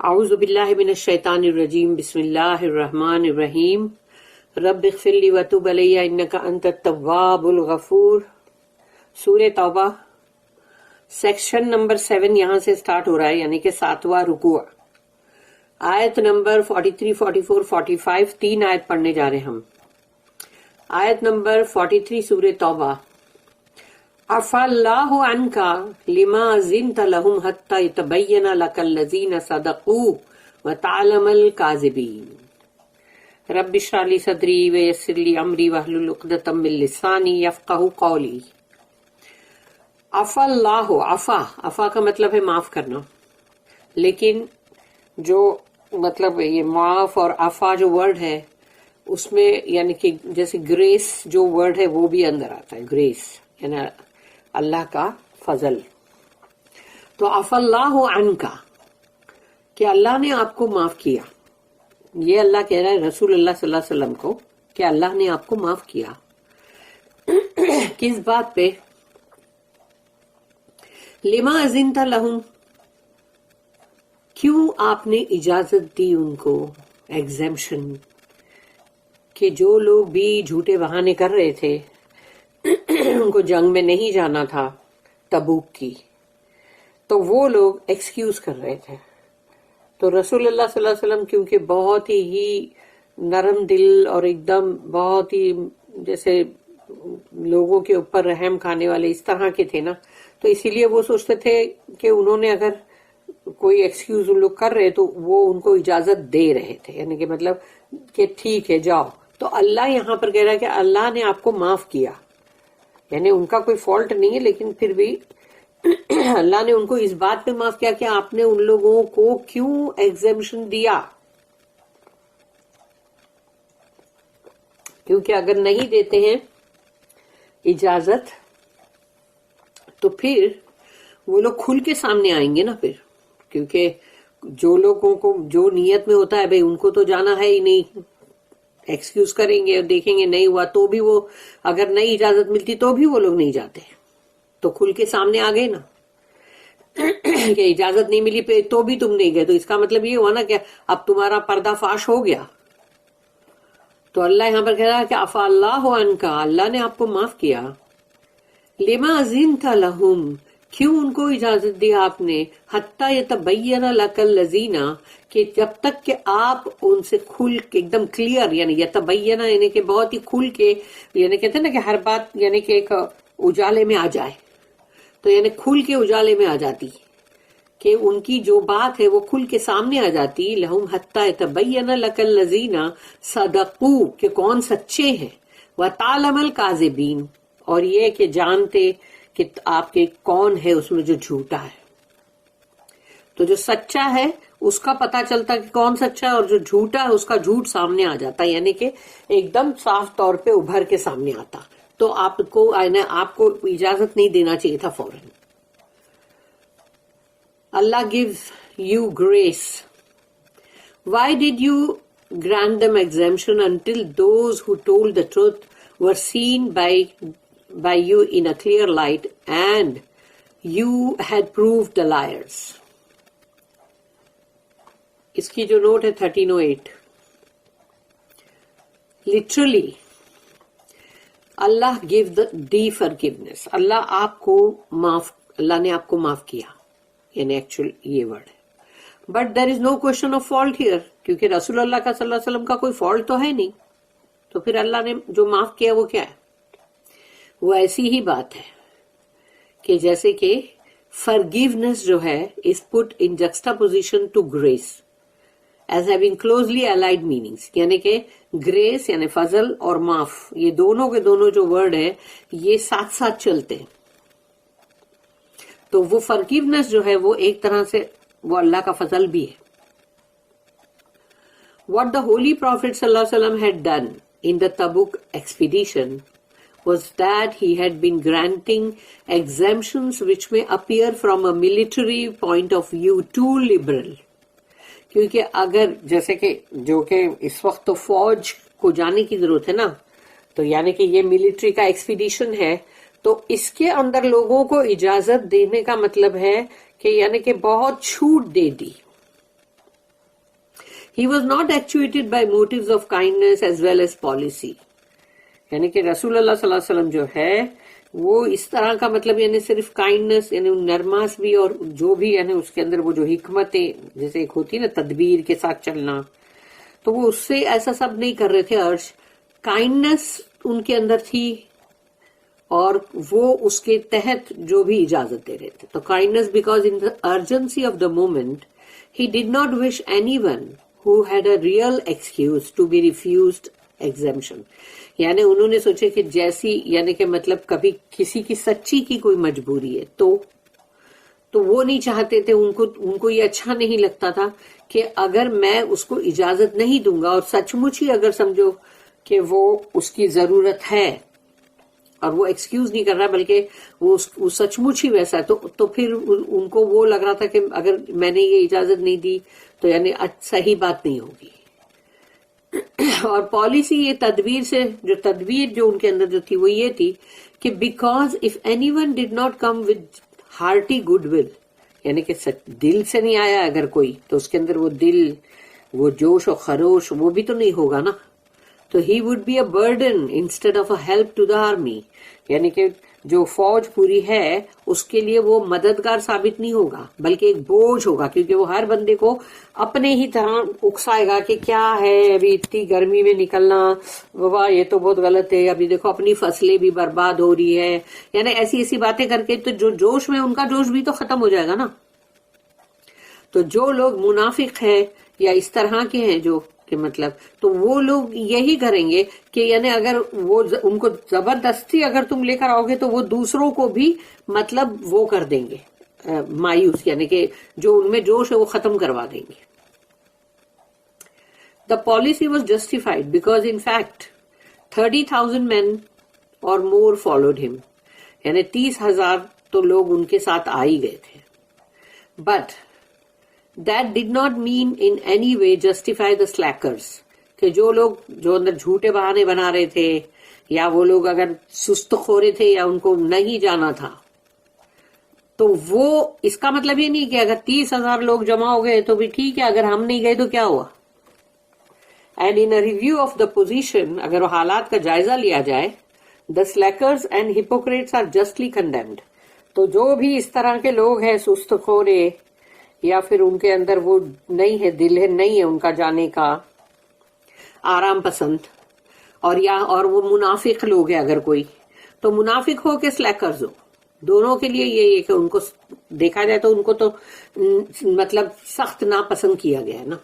اعوذ باللہ من الشیطان الرجیم بسم اللہ الرحمن الرحیم رب اغفر لی وتوب علی انک انت التواب الغفور. سورہ توبہ سیکشن نمبر 7 یہاں سے سٹارٹ ہو رہا ہے، یعنی کہ 7واں رکوع. آیت نمبر 43 44 45 تین آیت پڑھنے جا رہے ہیں ہم. آیت نمبر 43 سورہ توبہ. عفا اللہ عنک لما اذنت لهم حتى يتبين لك الذين صدقوا وتعلم الكاذبين. رب اشرح لي صدری ويسر لي امری واحلل عقدۃ من لسانی يفقهوا قولی. عفا اللہ، عفا کا مطلب ہے معاف کرنا، لیکن جو مطلب یہ معاف اور عفا جو ورڈ ہے اس میں یعنی کہ جیسے گریس جو ورڈ ہے وہ بھی اندر آتا ہے. گریس یعنی اللہ کا فضل. تو عفا اللہ عنک کہ اللہ نے آپ کو معاف کیا. یہ اللہ کہہ رہا ہے رسول اللہ صلی اللہ علیہ وسلم کو کہ اللہ نے آپ کو معاف کیا. کس بات پہ؟ لما اذنت لہم، کیوں آپ نے اجازت دی ان کو، ایگزیمشن، کہ جو لوگ بھی جھوٹے بہانے کر رہے تھے، ان کو جنگ میں نہیں جانا تھا تبوک کی، تو وہ لوگ ایکسکیوز کر رہے تھے. تو رسول اللہ صلی اللہ علیہ وسلم کیونکہ بہت ہی نرم دل اور ایک دم بہت ہی جیسے لوگوں کے اوپر رحم کھانے والے اس طرح کے تھے نا، تو اسی لیے وہ سوچتے تھے کہ انہوں نے اگر کوئی ایکسکیوز ان لوگ کر رہے تو وہ ان کو اجازت دے رہے تھے، یعنی کہ مطلب کہ ٹھیک ہے جاؤ. تو اللہ یہاں پر کہہ رہا ہے کہ اللہ نے آپ کو معاف کیا، یعنی ان کا کوئی فالٹ نہیں ہے، لیکن پھر بھی اللہ نے ان کو اس بات پہ معاف کیا کہ آپ نے ان لوگوں کو کیوں ایگزیمشن دیا. کیونکہ اگر نہیں دیتے ہیں اجازت تو پھر وہ لوگ کھل کے سامنے آئیں گے نا پھر، کیونکہ جو لوگوں کو جو نیت میں ہوتا ہے بھئی ان کو تو جانا ہے ہی نہیں، ایکسکیوز کریں گے اور دیکھیں گے نہیں ہوا تو بھی وہ اگر نہیں اجازت ملتی تو بھی وہ لوگ نہیں جاتے، تو کھل کے سامنے آ گئے نا کہ اجازت نہیں ملی پہ تو بھی تم نہیں گئے، تو اس کا مطلب یہ ہوا نا کہ اب تمہارا پردہ فاش ہو گیا. تو اللہ یہاں پر کہہ رہا ہے کہ عفا اللہ عنک، اللہ نے آپ کو معاف کیا. لما اذنت لہم، کیوں ان کو اجازت دی آپ نے، حتی یتبین لک الذین، کہ جب تک کہ آپ ان سے کھل کے ایک دم کلیئر، یعنی یتبین یعنی کہ بہت ہی کھل کے، یعنی کہتے ہیں نا کہ ہر بات یعنی کہ ایک اجالے میں آ جائے، تو یعنی کھل کے اجالے میں آ جاتی کہ ان کی جو بات ہے وہ کھل کے سامنے آ جاتی. لہم حتی یتبین لک الذین صدقوا، کہ کون سچے ہیں، وتعلم الکاذبین، اور یہ کہ جانتے کہ آپ کے کون ہے اس میں جو جھوٹا ہے. تو جو سچا ہے اس کا پتا چلتا کہ کون سچا ہے، اور جو جھوٹا ہے اس کا جھوٹ سامنے آ جاتا، یعنی کہ ایک دم صاف طور پہ ابھر کے سامنے آتا. تو آپ کو اجازت نہیں دینا چاہیے تھا فوراً. اللہ gives you grace. Why did you grant them exemption until those who told the truth were seen by you in a clear light and you had proved the liars. اس کی جو نوٹ ہے 1308. literally Allah give the forgiveness، اللہ نے آپ کو معاف کیا، یعنی actual یہ ورڈ ہے. But there is no question of fault here, کیونکہ رسول اللہ کا صلی اللہ علیہ وسلم کا کوئی فالٹ تو ہے نہیں. تو پھر اللہ نے جو معاف کیا وہ کیا ہے؟ وہ ایسی ہی بات ہے کہ جیسے کہ forgiveness جو ہے is put in juxtaposition to grace as having closely allied meanings، یعنی کہ grace یعنی فضل اور معاف، یہ دونوں کے دونوں جو ورڈ ہے یہ ساتھ ساتھ چلتے ہیں. تو وہ forgiveness جو ہے وہ ایک طرح سے وہ اللہ کا فضل بھی ہے. What the Holy Prophet صلی اللہ علیہ وسلم had done in the Tabuk expedition was that he had been granting exemptions which may appear from a military point of view too liberal. کیونکہ اگر جیسے کہ جو کہ اس وقت تو فوج کو جانے کی ضرورت ہے نا، تو یعنی کہ یہ ملٹری کا ایکسپیڈیشن ہے، تو اس کے اندر لوگوں کو اجازت دینے کا مطلب ہے کہ یعنی کہ بہت چھوٹ دے دی. He was not actuated by motives of kindness as well as policy. یعنی کہ رسول اللہ صلی اللہ علیہ وسلم جو ہے وہ اس طرح کا مطلب یعنی صرف کائنڈنس یعنی نرماس بھی اور جو بھی یعنی اس کے اندر وہ جو حکمتیں جیسے ایک ہوتی ہے نا تدبیر کے ساتھ چلنا، تو وہ اس سے ایسا سب نہیں کر رہے تھے. عرش کائنڈنس ان کے اندر تھی اور وہ اس کے تحت جو بھی اجازت دے رہے تھے. تو kindness because in the urgency of the moment he did not wish anyone who had a real excuse to be refused exemption. یعنی انہوں نے سوچے کہ جیسی یعنی کہ مطلب کبھی کسی کی سچی کی کوئی مجبوری ہے تو وہ نہیں چاہتے تھے، ان کو یہ اچھا نہیں لگتا تھا کہ اگر میں اس کو اجازت نہیں دوں گا اور سچ مچ ہی اگر سمجھو کہ وہ اس کی ضرورت ہے اور وہ ایکسکیوز نہیں کر رہا بلکہ وہ سچ مچ ہی ویسا ہے تو پھر ان کو وہ لگ رہا تھا کہ اگر میں نے یہ اجازت نہیں دی تو یعنی صحیح بات نہیں ہوگی. اور پالیسی یہ تدبیر جو ان کے اندر جو تھی وہ یہ تھی کہ because if any one did not come with horti good will, یعنی کہ دل سے نہیں آیا اگر کوئی تو اس کے اندر وہ دل وہ جوش و خروش وہ بھی تو نہیں ہوگا نا. تو he would be a burden instead of a help to the army, یعنی کہ جو فوج پوری ہے اس کے لیے وہ مددگار ثابت نہیں ہوگا بلکہ ایک بوجھ ہوگا، کیونکہ وہ ہر بندے کو اپنے ہی طرح اکسائے گا کہ کیا ہے ابھی اتنی گرمی میں نکلنا، بابا یہ تو بہت غلط ہے، ابھی دیکھو اپنی فصلیں بھی برباد ہو رہی ہے، یعنی ایسی باتیں کر کے تو جو جوش میں ان کا جوش بھی تو ختم ہو جائے گا نا. تو جو لوگ منافق ہیں یا اس طرح کے ہیں جو کہ مطلب تو وہ لوگ یہی کریں گے کہ یعنی اگر وہ ان کو زبردستی اگر تم لے کر آؤ گے تو وہ دوسروں کو بھی مطلب وہ کر دیں گے مایوس، یعنی کہ جو ان میں جوش ہے وہ ختم کروا دیں گے. The policy was justified because in fact 30,000 men or more followed him. یعنی 30,000 تو لوگ ان کے ساتھ آ ہی گئے تھے. But that did not mean in any way justify the slackers. کہ جو لوگ جو اندر جھوٹے بہانے بنا رہے تھے یا وہ لوگ اگر سست خورے تھے یا ان کو نہیں جانا تھا تو وہ اس کا مطلب یہ نہیں کہ اگر 30,000 لوگ جمع ہو گئے تو بھی ٹھیک ہے، اگر ہم نہیں گئے تو کیا ہوا. And in review of the position, اگر حالات کا جائزہ لیا جائے، the slackers and hypocrites are justly condemned. تو جو بھی اس طرح کے لوگ ہیں سست خورے یا پھر ان کے اندر وہ نہیں ہے دل ہے نہیں ہے ان کا جانے کا آرام پسند اور وہ منافق لوگ ہیں اگر کوئی تو منافق ہو کہ سلیکرز ہو، دونوں کے لیے یہی ہے کہ ان کو دیکھا جائے تو ان کو تو مطلب سخت ناپسند کیا گیا ہے نا.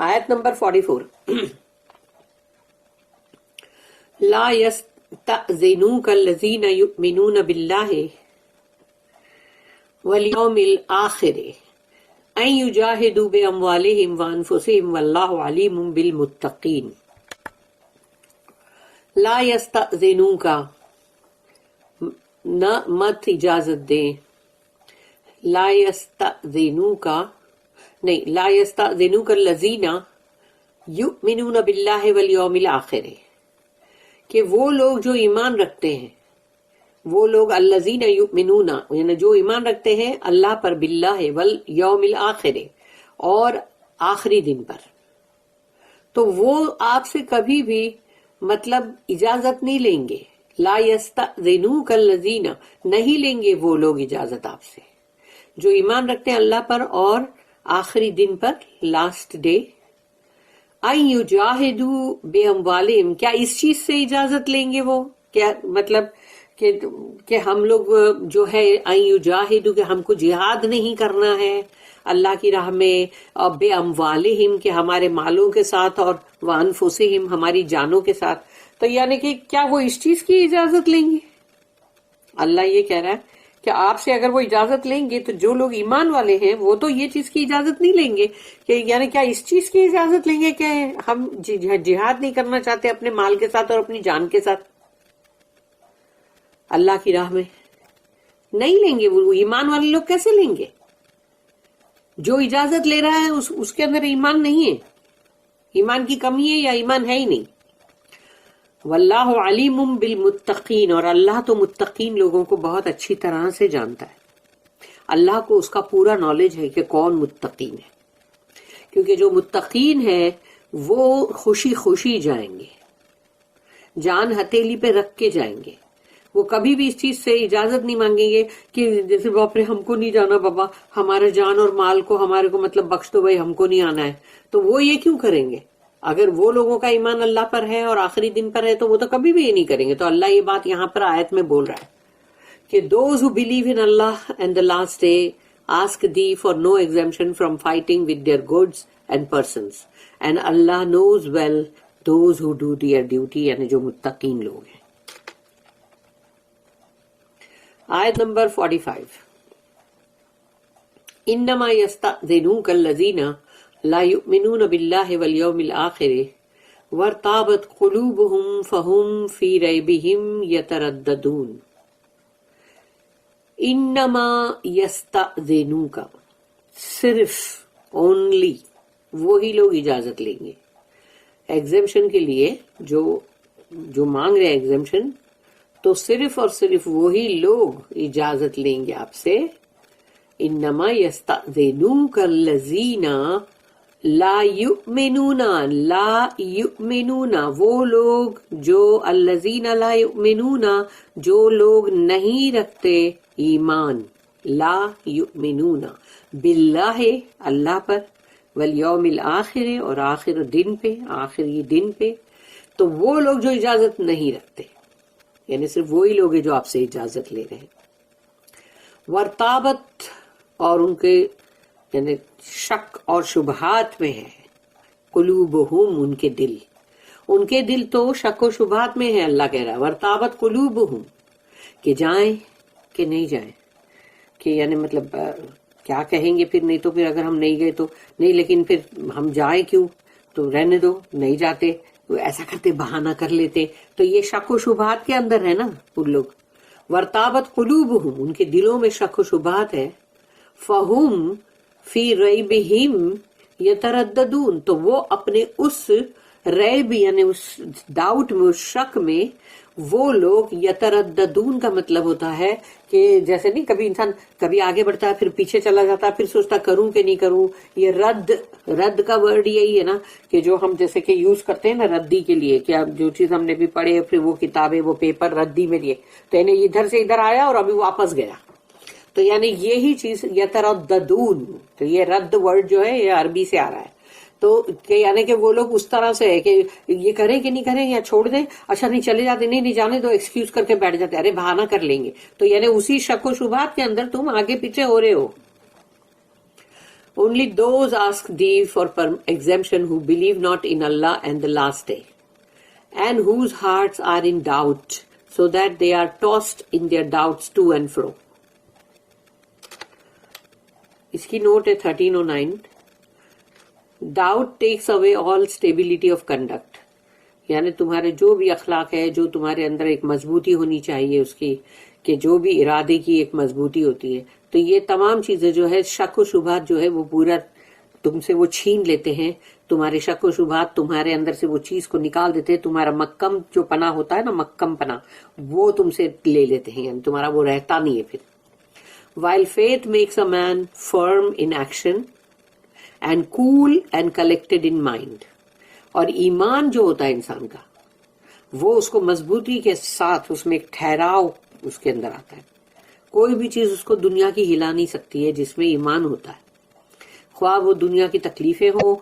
آیت نمبر 44 لا يستأذنوك الذين يؤمنون بالله واليوم الآخر ان يجاهدوا بأموالهم وأنفسهم والله عليم بالمتقين. لا يستأذنوك نہ مت اجازت دیں، لا يستأذنوك نہیں، لا يستأذنوك الذين يؤمنون بالله واليوم الآخر کہ وہ لوگ جو ایمان رکھتے ہیں، وہ لوگ الذین یؤمنون یعنی جو ایمان رکھتے ہیں اللہ پر، باللہ والیوم الآخر اور آخری دن پر، تو وہ آپ سے کبھی بھی مطلب اجازت نہیں لیں گے. لا یستأذنوک الذین نہیں لیں گے وہ لوگ اجازت آپ سے جو ایمان رکھتے ہیں اللہ پر اور آخری دن پر، لاسٹ ڈے. ان یجاہدوا باموالہم کیا اس چیز سے اجازت لیں گے وہ، کیا مطلب کہ ہم لوگ جو ہے ان یجاہدوا کہ ہم کو جہاد نہیں کرنا ہے اللہ کی راہ میں، اور بے اموالہم کہ ہمارے مالوں کے ساتھ، اور وانفسہم ہماری جانوں کے ساتھ. تو یعنی کہ کیا وہ اس چیز کی اجازت لیں گے؟ اللہ یہ کہہ رہا ہے کہ آپ سے اگر وہ اجازت لیں گے تو جو لوگ ایمان والے ہیں وہ تو یہ چیز کی اجازت نہیں لیں گے کہ یعنی کیا اس چیز کی اجازت لیں گے کہ ہم جہاد نہیں کرنا چاہتے اپنے مال کے ساتھ اور اپنی جان کے ساتھ اللہ کی راہ میں؟ نہیں لیں گے. وہ ایمان والے لوگ کیسے لیں گے؟ جو اجازت لے رہا ہے اس کے اندر ایمان نہیں ہے، ایمان کی کمی ہے یا ایمان ہے ہی نہیں. واللہ علیم بالمتقین اور اللہ تو متقین لوگوں کو بہت اچھی طرح سے جانتا ہے. اللہ کو اس کا پورا نالج ہے کہ کون متقین ہے، کیونکہ جو متقین ہے وہ خوشی خوشی جائیں گے، جان ہتھیلی پہ رکھ کے جائیں گے، وہ کبھی بھی اس چیز سے اجازت نہیں مانگیں گے کہ جیسے باپ رے ہم کو نہیں جانا بابا، ہمارے جان اور مال کو ہمارے کو مطلب بخش دو بھائی، ہم کو نہیں آنا ہے. تو وہ یہ کیوں کریں گے؟ اگر وہ لوگوں کا ایمان اللہ پر ہے اور آخری دن پر ہے تو وہ تو کبھی بھی یہ نہیں کریں گے. تو اللہ یہ بات یہاں پر آیت میں بول رہا ہے کہ those who believe in Allah and the last day ask thee for no exemption from fighting with their goods and persons, and Allah knows well those who do their duty، یعنی جو متقین لوگ ہیں. آیت نمبر 45، انما یستأذنوک الذین لا یؤمنون باللہ والیوم الآخر وارتابت قلوبہم فہم فی ریبہم یترددون. انما یستأذنوک، صرف اونلی وہی لوگ اجازت لیں گے ایگزمپشن کے لیے، جو مانگ رہے ایگزمپشن، تو صرف اور صرف وہی لوگ اجازت لیں گے آپ سے. انما یستأذنوک الذین لا یؤمنون، لا یؤمنون وہ لوگ جو، الذین لا یؤمنون جو لوگ نہیں رکھتے ایمان، لا یؤمنون باللہ اللہ پر، والیوم الآخر اور آخر دن پہ، آخری دن پہ، تو وہ لوگ جو اجازت نہیں رکھتے، یعنی صرف وہی لوگ ہیں جو آپ سے اجازت لے رہے ہیں. ورتابت، اور ان کے یعنی شک اور شبہات میں ہے، قلوبہم ان کے دل تو شک و شبہات میں ہے. اللہ کہہ رہا ہے ورتابت قلوبہم، کہ جائیں کہ نہیں جائیں، کہ یعنی مطلب کیا کہیں گے پھر، نہیں تو پھر اگر ہم نہیں گئے تو نہیں، لیکن پھر ہم جائیں کیوں، تو رہنے دو، نہیں جاتے، ایسا کرتے بہانہ کر لیتے. تو یہ شک و شبہات کے اندر ہے نا ان لوگ. ورتابت قلوبہم، ان کے دلوں میں شک و شبہات ہے. فہم فی ریبہم یترددون، تو وہ اپنے اس ریب یعنی اس ڈاؤٹ میں، اس شک میں وہ لوگ، یترددون کا مطلب ہوتا ہے کہ جیسے نہیں کبھی انسان کبھی آگے بڑھتا ہے پھر پیچھے چلا جاتا ہے، پھر سوچتا کروں کہ نہیں کروں. یہ رد کا ورڈ یہی ہے نا کہ جو ہم جیسے کہ یوز کرتے ہیں نا ردی کے لیے، کہ اب جو چیز ہم نے بھی پڑھے پھر وہ کتابیں وہ پیپر ردی میں لیے، تو یعنی ادھر سے ادھر آیا اور ابھی واپس گیا، تو یعنی یہی چیز یترددون. تو یہ رد ورڈ جو ہے یہ عربی سے آ رہا ہے. تو یعنی کہ وہ لوگ اس طرح سے ہے کہ یہ کریں کہ نہیں کریں یا چھوڑ دیں، اچھا نہیں چلے جاتے، نہیں جانے دو، ایکسکیوز کر کے بیٹھ جاتے، ارے بہانہ کر لیں گے. تو یعنی اسی شک و شبہات کے اندر تم آگے پیچھے ہو رہے ہو. Only those ask thee for exemption who believe not in Allah and the last day, and whose hearts are in doubt, so that they are tossed in their doubts to and fro. اس کی note ہے 1309. Doubt takes away all stability of conduct, یعنی تمہارے جو بھی اخلاق ہے، جو تمہارے اندر ایک مضبوطی ہونی چاہیے اس کی، کہ جو بھی ارادے کی ایک مضبوطی ہوتی ہے، تو یہ تمام چیزیں جو ہے شک و شبہات جو ہے وہ پورا تم سے وہ چھین لیتے ہیں. تمہارے شک و شبہات تمہارے اندر سے وہ چیز کو نکال دیتے ہیں. تمہارا مکم جو پناہ ہوتا ہے نا، مکم پناہ، وہ تم سے لے لیتے ہیں، یعنی تمہارا وہ رہتا نہیں ہے پھر. While faith makes a man firm in action and cool and collected in mind. اور ایمان جو ہوتا ہے انسان کا، وہ اس کو مضبوطی کے ساتھ اس میں ایک ٹھہراؤ اس کے اندر آتا ہے. کوئی بھی چیز اس کو دنیا کی ہلا نہیں سکتی ہے جس میں ایمان ہوتا ہے. خواہ وہ دنیا کی تکلیفیں ہو،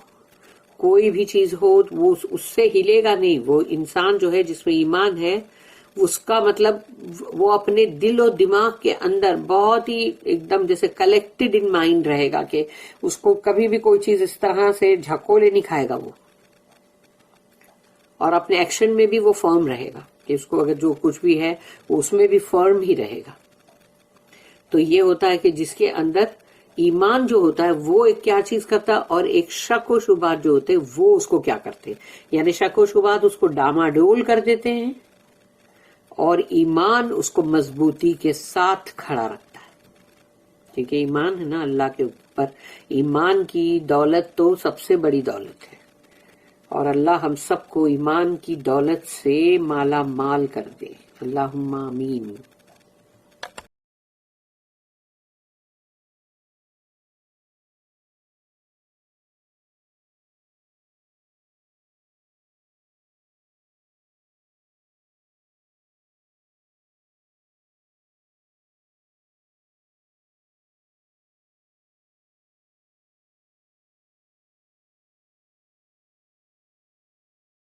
کوئی بھی چیز ہو، وہ اس سے ہلے گا نہیں. وہ انسان جو ہے جس میں ایمان ہے، اس کا مطلب وہ اپنے دل و دماغ کے اندر بہت ہی ایک دم جیسے کلیکٹڈ ان مائنڈ رہے گا، کہ اس کو کبھی بھی کوئی چیز اس طرح سے جھکولے نہیں کھائے گا وہ. اور اپنے ایکشن میں بھی وہ فرم رہے گا، کہ اس کو اگر جو کچھ بھی ہے وہ اس میں بھی فرم ہی رہے گا. تو یہ ہوتا ہے کہ جس کے اندر ایمان جو ہوتا ہے وہ ایک کیا چیز کرتا ہے، اور ایک شک و شبہات جو ہوتے ہیں وہ اس کو کیا کرتے ہیں، یعنی شک و شبہات اس کو ڈاماڈول کر دیتے ہیں، اور ایمان اس کو مضبوطی کے ساتھ کھڑا رکھتا ہے. کیونکہ ایمان ہے نا اللہ کے اوپر، ایمان کی دولت تو سب سے بڑی دولت ہے، اور اللہ ہم سب کو ایمان کی دولت سے مالا مال کر دے. اللہم آمین.